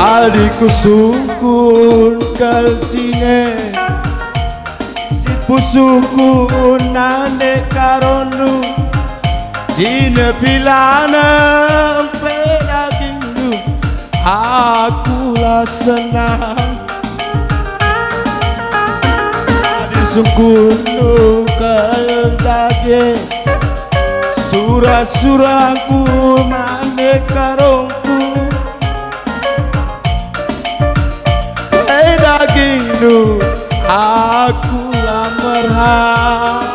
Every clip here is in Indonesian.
Adikku sungkun kalcine si pusuku nane karonu Cine pilana pedagingku akulah senang Adisungkun kaldage surah-surahku nane karongku Pedagingku akulah merah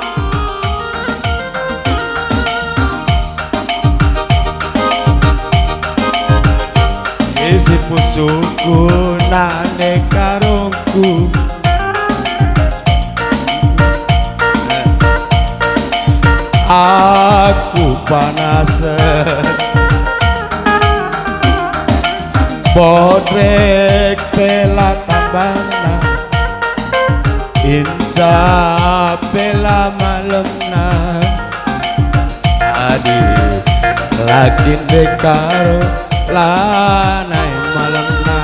Isi pusuku nane karungku Aku panas Bodrek pela tambana Insa pela malemna Aduh lagi dekaro lanai malemna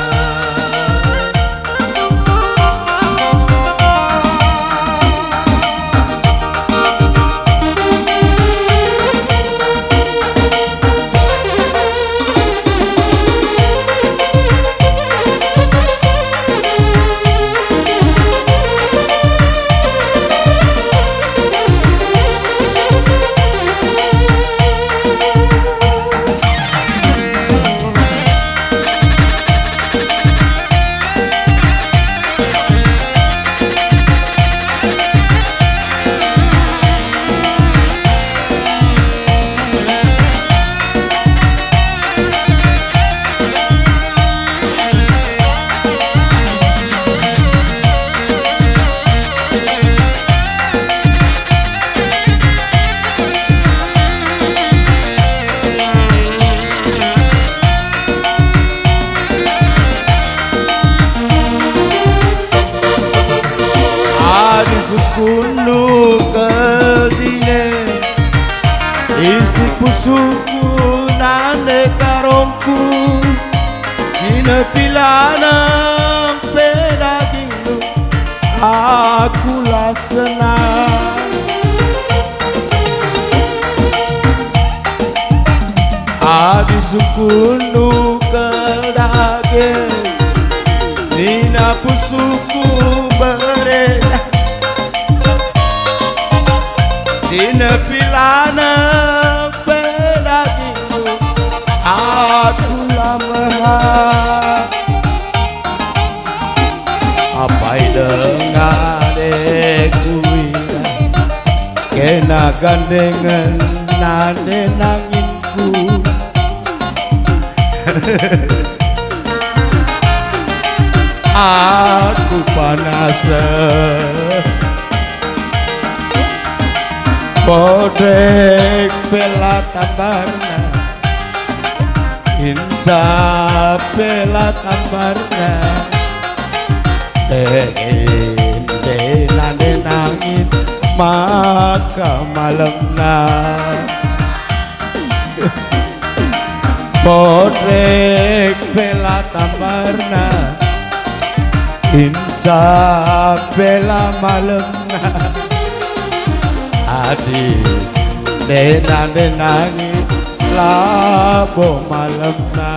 Adisungkunu kedine isi pusuku nane karongku Cine pilana pedagingku akulah senang Adisungkunu kedage nina pusuku beredah Cine pilana pedagingku akulah merah Apai dengadeku kena gandengan nane nanginku Aku panas Bodrek pela tambarna Insa pela tambarna Nane nangin maka malemna Bodrek pela tambarna Insa pela malemna Adi denangi labo malemna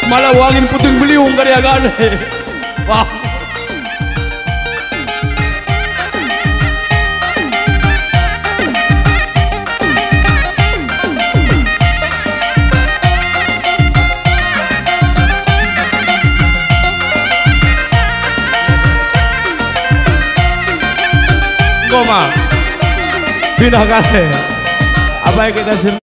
malah wangin puting beliung karya gane wah Goma pindah kali apa yang kita